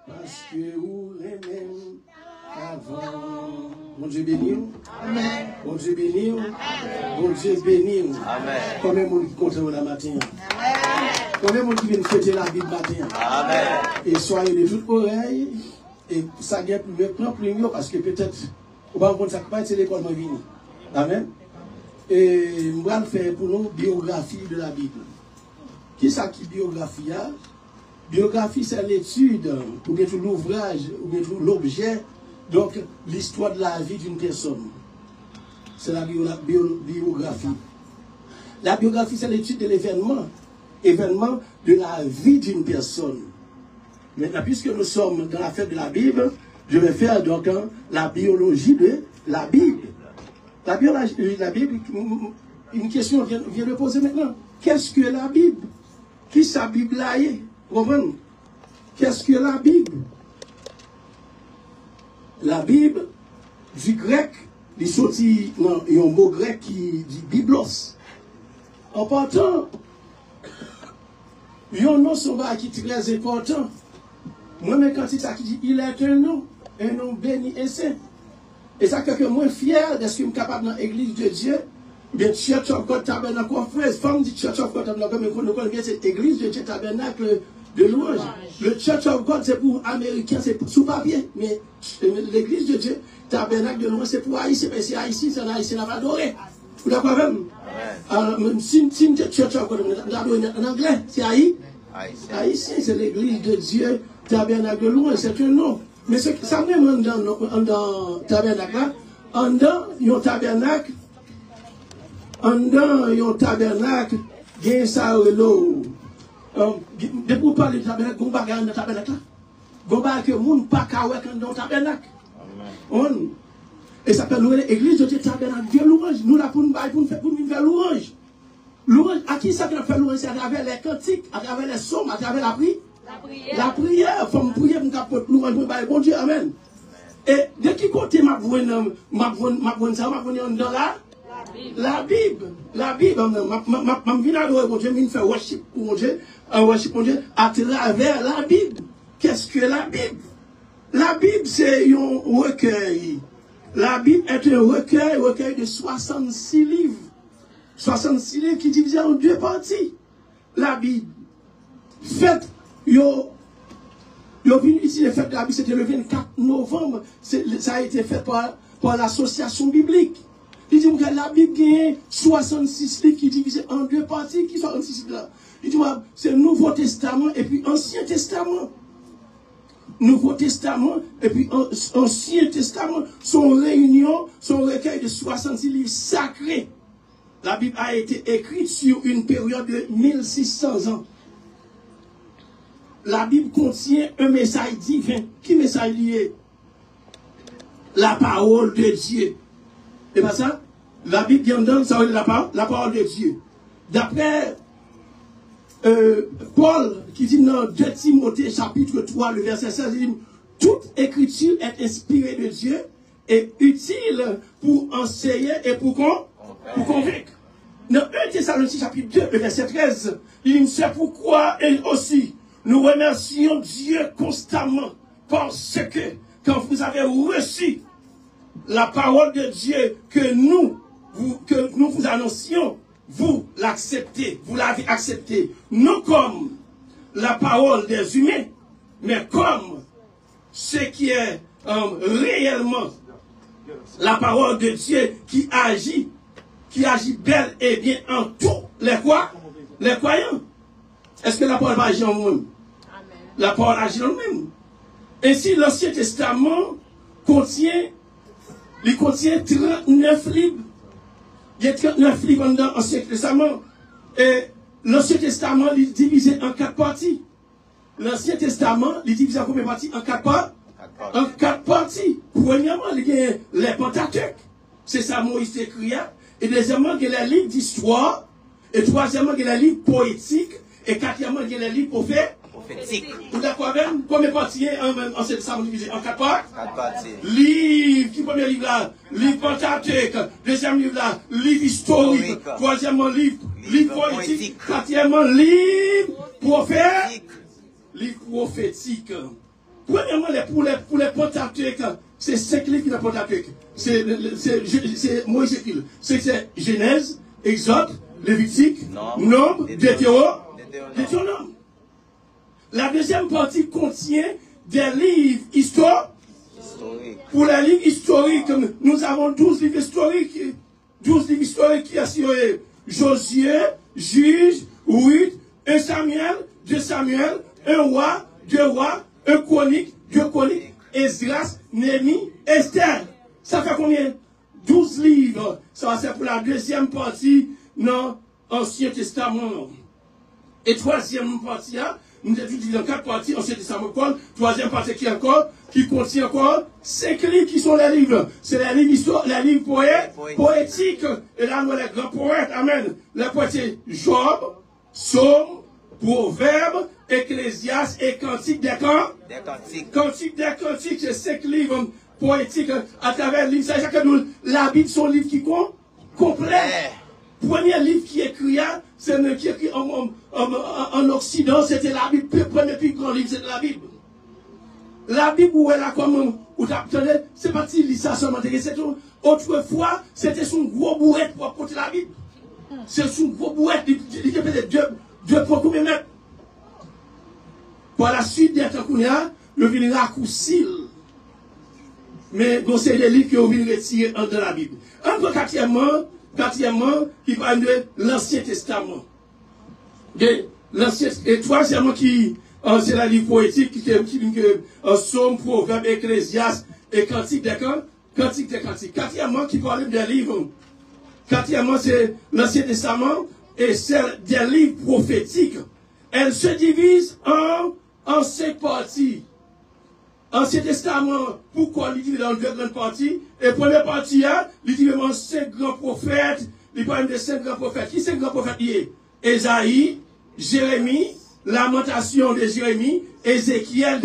Parce que vous l'aimez avant. Bon Dieu béni. Amen. Bon Dieu béni. Bon Dieu béni. Amen. Combien de monde qui compte la matin? Amen. Combien de monde qui vient fêter la vie de matin? Amen. Et soyez de toutes oreilles. Et ça gagne plus mieux parce que peut-être, on va comprendre ça pas c'est l'école moi vini. Amen. Et on va faire pour nous biographie de la Bible. Qui ça qui biographie? Biographie, c'est l'étude, ou bien tout l'ouvrage, ou bien tout l'objet, donc l'histoire de la vie d'une personne. C'est la biographie. La biographie, c'est l'étude de l'événement de la vie d'une personne. Maintenant, puisque nous sommes dans la fête de la Bible, je vais faire donc la biologie de la Bible. La biologie de la Bible, une question vient de poser maintenant. Qu'est-ce que la Bible? Qui sa Bible là est? Qu'est-ce que la Bible? La Bible, du grec, il sorti il y a un mot grec qui dit biblos. En partant, il y a un nom qui est très important. Moi-même, quand c'est ça qui dit, il est un nom béni et saint. Et ça, que moi fier de ce que je suis capable dans l'église de Dieu, bien, Church of God Tabernacle Conference, femme dit Church of God Tabernacle, mais nous connaissons bien cette église de Dieu Tabernacle de louange. Le Church of God, c'est pour Américains, c'est sous papier, mais l'église de Dieu Tabernacle de louange, c'est pour Haïtiens, mais c'est Haïtien, c'est un Haïtien, on va adorer. Vous d'accord même? Si Church of God, on adore en anglais, c'est Haïtien, c'est l'église de Dieu Tabernacle de louange, c'est un nom. Mais ça même dans le tabernacle, en dedans, il y a un tabernacle, il y a ça, de pour parler de tabernacle, il y a un tabernacle là. Il y a un que monde pas kawek dans le tabernacle. Et ça s'appelle l'église de tabernacle de louange. Nous là pour nous faire louange. Louange, à qui ça fait louange? C'est à travers les cantiques, à travers les psaumes, à travers la prière. La prière, il faut me prier pour que louange pour bon Dieu, amen. Et de qui côté m'a venu dans la Bible. La Bible, m'a venu adorer mon Dieu, m'a fait worship pour mon Dieu, à travers la Bible. Qu'est-ce que la Bible? La Bible, c'est un recueil. La Bible est un recueil de 66 livres. 66 livres qui divisent en deux parties. La Bible. Faites, ici, le fait de la Bible, c'était le 24 novembre. Ça a été fait par l'association biblique. Il dit que la Bible a 66 livres qui divisent en deux parties. Qui sont 66 là? Il dit c'est le Nouveau Testament et puis Ancien Testament. Nouveau Testament et puis Ancien Testament sont réunion, sont recueil de 66 livres sacrés. La Bible a été écrite sur une période de 1600 ans. La Bible contient un message divin. Qui message lié? La parole de Dieu. Et pas ça? La Bible vient donne ça la parole de Dieu. D'après Paul, qui dit dans 2 Timothée chapitre 3, le verset 16, il dit, toute écriture est inspirée de Dieu et utile pour enseigner et pour convaincre. Dans 1 Thessaloniciens chapitre 2, le verset 13, il dit, c'est pourquoi et aussi nous remercions Dieu constamment parce que quand vous avez reçu la parole de Dieu que nous vous annoncions, vous l'acceptez, vous l'avez accepté, non comme la parole des humains, mais comme ce qui est réellement la parole de Dieu qui agit bel et bien en tous les croyants. Est-ce que la parole va agir en nous-mêmes? La parole agit en nous-mêmes. Ainsi, l'Ancien Testament contient 39 livres. Il y a 39 livres dans l'Ancien Testament. Et l'Ancien Testament est divisé en 4 parties. L'Ancien Testament est divisé en combien de parties? En 4 parties. En 4 parties. Premièrement, il y a les Pentateuques. C'est ça, Moïse écrit. Et deuxièmement, il y a les livres d'histoire. Et troisièmement, il y a les livres poétiques. Et quatrièmement, il y a les livres prophétique. Vous d'accord même? Combien de parties en cette salle divisée en 4 parties? 4 parties. Livre, qui premier livre là? Livre Pentateuque. Deuxième livre là? Livre historique. Troisièmement, livre poétique. Quatrièmement, livre prophétique. Livre prophétique. Premièrement, pour les Pentateuque, c'est 5 livres qui sont Pentateuque. C'est Moïse écrit. C'est Genèse, Exode, Lévitique, Nombre, Deutéronome. La deuxième partie contient des livres historiques. Pour les livres historiques, nous avons 12 livres historiques. 12 livres historiques qui assurent Josué, Juge, Ruth, 1 Samuel, 2 Samuel, 1 roi, 2 rois, 1 chronique, 2 chroniques, Esdras, Néhémie, Esther. Ça fait combien? 12 livres. Ça c'est pour la deuxième partie dans l'Ancien Testament. Et troisième partie, nous avons dit dans 4 parties, Ancien Testament, troisième partie qui contient encore 5 livres qui sont les livres. C'est les livres poétiques. Et là, nous avons les grands poètes. Amen. Les poètes Job, Psaume, Proverbe, Ecclésiaste et Cantique des Cantiques. Cantique des Cantiques, c'est 5 livres poétiques à travers le livre. Ça veut dire que la Bible, sont livres qui sont complets. Premier livre qui écrit, c'est un qui écrit en Occident, c'était la Bible. Le premier plus grand livre, c'était la Bible. La Bible, où elle a comme, où tu attendez, c'est pas si ça seulement, c'est tout. Autrefois, c'était son gros bourrette pour apporter la Bible. C'est son gros bourrette, il était peut-être 2 combien mètres. Par la suite, des temps qu'on a, le vin raccourci. Mais, c'est des livres qui ont venu retirer de la Bible. Encore quatrièmement, qui parle de l'Ancien Testament. Et troisièmement, c'est la livre poétique qui Psaume, Proverbe, Ecclésiaste et Cantique des Cantiques. Quatrièmement, qui parle des livres. Quatrièmement, c'est l'Ancien Testament et c'est des livres prophétiques. Elles se divisent en 5 parties. Ancien Testament, pourquoi il dit dans 2 grandes parties? Et première partie, il dit vraiment 5 grands prophètes. Il parle de 5 grands prophètes. Qui 5 grands prophètes il est? Ésaïe, Jérémie, Lamentation de Jérémie, Ézéchiel,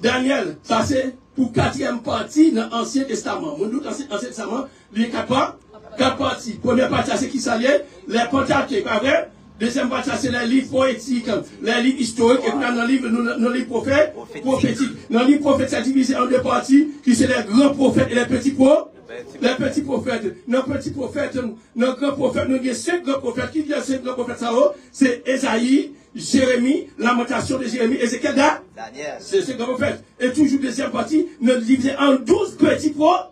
Daniel. Ça c'est pour 4e partie dans l'Ancien Testament. Mon doute, Ancien Testament, il y a 4 parties. Première partie, c'est qui ça y est? Les Pentateuque, pas vrai? Deuxième partie, c'est les livres poétiques, les livres historiques, et puis dans le livre prophétique. Dans le livre prophète, c'est divisé en 2 parties, qui sont les grands prophètes et les petits prophètes. Les petits prophètes. Nos petits prophètes, nos grands prophètes, nous avons 5 grands prophètes. Qui dit 5 grands prophètes, ça c'est Ésaïe, Jérémie, Lamentation de Jérémie, Ézéchiel, Daniel. C'est 5 grands prophètes. Et toujours deuxième partie, nous divisons en 12 petits prophètes.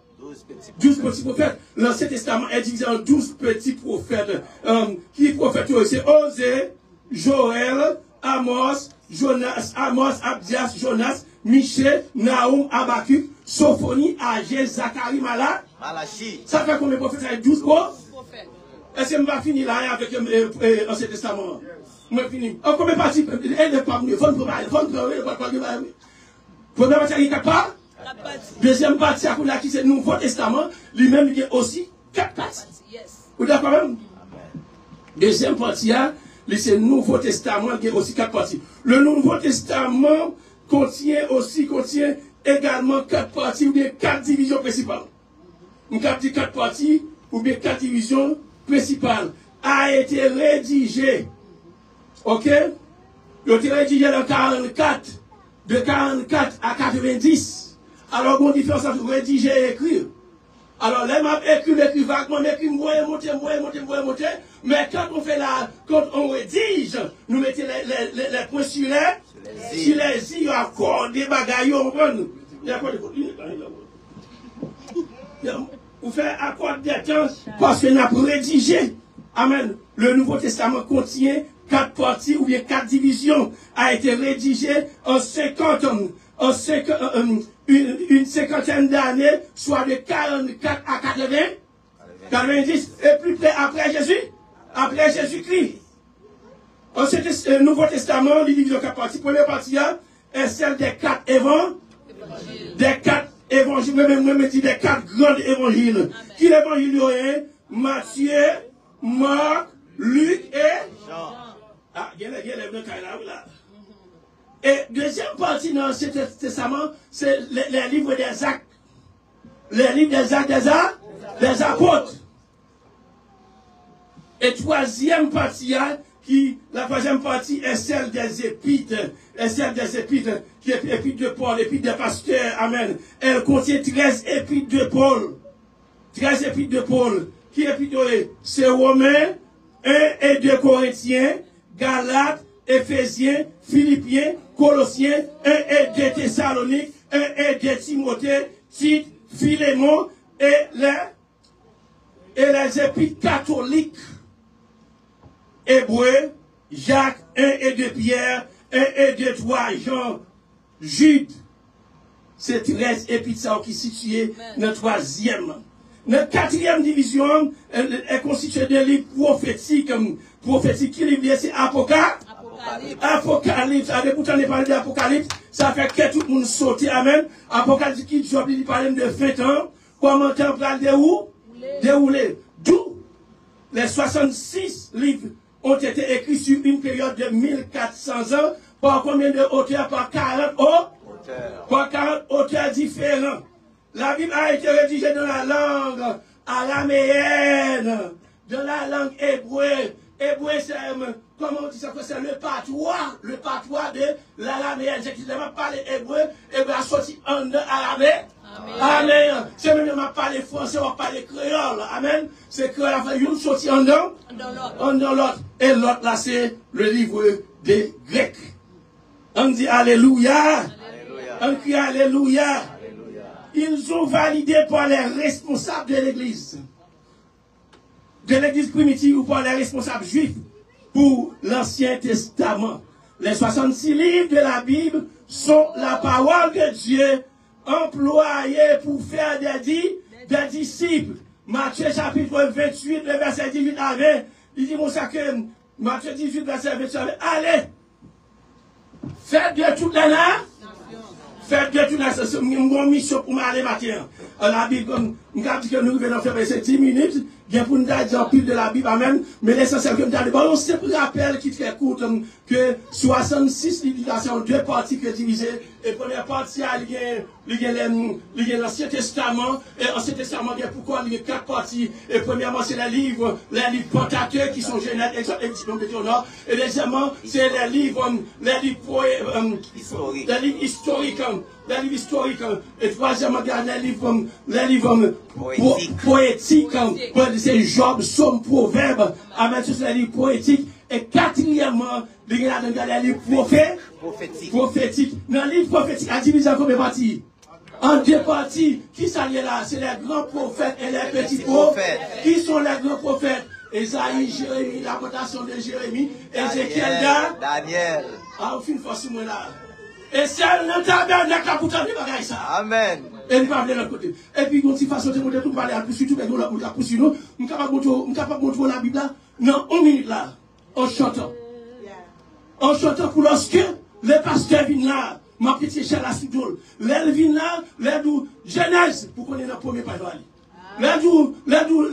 12 petits prophètes. L'Ancien Testament est divisé en 12 petits prophètes. Qui prophètes? C'est Osée, Joël, Amos, Abdias, Jonas, Michée, Naoum, Habakkuk, Sophonie, Agé, Zacharie, Malachi. Ça fait combien de prophètes? Ça fait 12 prophètes. Est-ce que je vais finir là avec l'Ancien Testament? Je vais finir. Combien de parties? Elle n'est pas venue. Première partie, il n'y a pas. Deuxième partie, qui c'est le Nouveau Testament, lui-même, il y a aussi 4 parties. Vous d'accord même? Deuxième partie, c'est le Nouveau Testament, il y a aussi 4 parties. Le Nouveau Testament contient également 4 parties ou bien 4 divisions principales. On dit 4 parties ou bien 4 divisions principales. A été rédigé. Ok? Il a été rédigé dans 44. De 44 à 90. Alors, on différence entre rédiger et écrire. Alors, les maps écrit vaguement, m'écrit, monter. Mais quand on rédige, nous mettons les points sur les i, encore des bagailles, on prend. Vous faites accord des temps parce que nous avons rédigé. Amen. Le Nouveau Testament contient 4 parties ou bien 4 divisions. A été rédigé en 50 une cinquantaine d'années, soit de 44 à 90, et plus près après Jésus-Christ. Ensuite, le Nouveau Testament, il divise en 4 parties. Première partie est celle des 4 évangiles. Des 4 évangiles, même dit des 4 grands évangiles. Qui l'évangile est? Matthieu, Marc, Luc et Jean. Ah, il y a les là. Et deuxième partie dans l'Ancien Testament, c'est les livres des actes. Les livres des actes des apôtres. Et troisième partie, la troisième partie est celle des épîtres. Qui est l'épître de Paul, l'épître des pasteurs. Amen. Elle contient 13 épîtres de Paul. 13 épîtres de Paul. Qui est épître? C'est Romains, 1 et 2 Corinthiens, Galates, Éphésiens, Philippiens, Colossiens, 1 et 2 Thessaloniques, 1 et 2 Timothée, Tite, Philémon et les épîtres catholiques. Hébreux, Jacques, 1 et 2 Pierre, 1 et 2 3 Jean, Jude. C'est 13 épîtres qui sont situés dans la troisième. Notre quatrième division est constituée de livres prophétiques. Prophétique qui livre, c'est Apocalypse. Apocalypse. Pourtant, on parle d'Apocalypse. Ça fait que tout le monde saute. Amen. Apocalypse qui parle de 20 ans. Comment on parle dérouler. D'où les 66 livres ont été écrits sur une période de 1400 ans. Par combien de auteurs? Par 40 auteurs différents. La Bible a été rédigée dans la langue araméenne, dans la langue hébreu. Hébreu, c'est, comment on dit ça, c'est le patois de l'araméenne. C'est qu'il m'a parlé hébreu, hébreu a sorti en araméen. Amen. C'est même m'a parlé français, on va parler créole. Amen. C'est créole, a fait une sortie en dans l'autre. Et l'autre, là, c'est le livre des Grecs. On dit Alléluia. On crie Alléluia. Ils ont validé par les responsables de l'Église primitive ou par les responsables juifs pour l'Ancien Testament. Les 66 livres de la Bible sont la parole de Dieu employée pour faire des disciples. Matthieu chapitre 28, le verset 18 à 20, il dit, mon ça que Matthieu 18, verset 28 à 20, allez, faites de toute la nation. Faites de tout ça, c'est une mission pour m'aller matin. La Bible, comme nous avons dit que nous venons faire 10 minutes, bien pour nous dire en pile de la Bible, amen. Mais l'essentiel que nous avons dit, on se rappelle qui très court, que 66 livres sont deux parties qui sont divisées. Et première partie, il y a l'Ancien Testament. Et l'Ancien Testament, il y a pourquoi il y a 4 parties. Et premièrement, c'est les livres Pentateuque qui sont Genèse, Exode, Lévitique, Deutéronome. Et deuxièmement, c'est les livres historiques. Les livres historiques. Et troisièmement, les livres poétiques. C'est Job, Somme, Proverbe. Amen, c'est les livres poétiques. Et quatrièmement, les livres prophétiques. Dans les livres prophétiques, à diviser en combien de parties? En 2 parties. Qui sont là? C'est les grands prophètes et les petits prophètes. Qui sont les grands prophètes? Esaïe, Jérémie, la cotation de Jérémie, Ézéchiel, Daniel. Ah, au fin de force, moi là. Et c'est un tabernacle pour t'en dire ça. Amen. Et il va venir de l'autre côté. Et puis, quand il fasse sauter, on parler à plus, surtout, mais on la poursuit, nous. On est capable de montrer la Bible là. Non, 1 minute là. En chantant. En chantant pour lorsque les pasteurs viennent là. Ma petite échelle à Soudoul. Les viennent là, les doux, Genèse, pour qu'on ait dans le premier page. Les doux,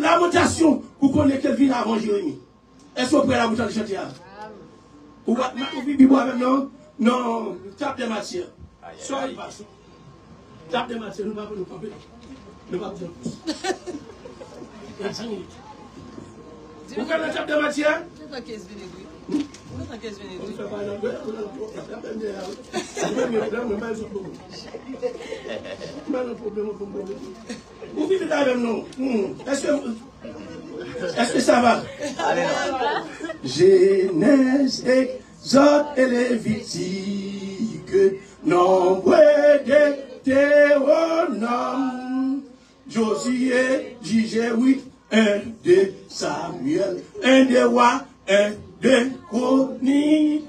lamentation, pour qu'on ait qu'elle vienne avant Jérémie. Est-ce qu'on peut la bouteille de chantier? Ou vivez même non? Non, tape de matière. Soyez pas. Tape de matière, nous ne pouvons pas nous camper. Nous ne pouvons pas nous 10 minutes. Vous connaissez la tape de matière? Je fais 15 minutes. Je fais 15 minutes. Je fais pas vous vivez avec nous. Est-ce que ça va? Genèse, Exode et Lévitique, Nombre de Deutéronome, Josué, Jugé 8, 1 de Samuel, 1 de Rois, 1 de Chroniques,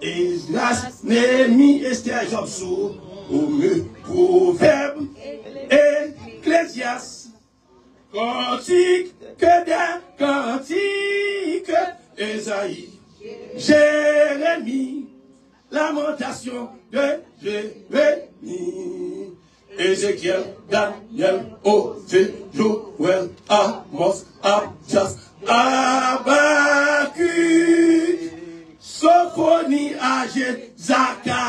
Esdras, Néhémie, Esther, Job, Somme, Proverbe, Ecclésiaste, Cantique, que des cantiques, Esaïe, Jérémie, Lamentation de Jérémie, Ézéchiel, Daniel, Osée, Joël, Amos, Abdias, Habakkuk, Sophonie, Agé, Zacharie.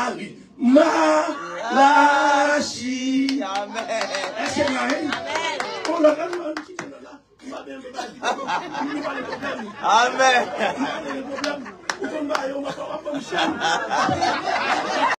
on va pas me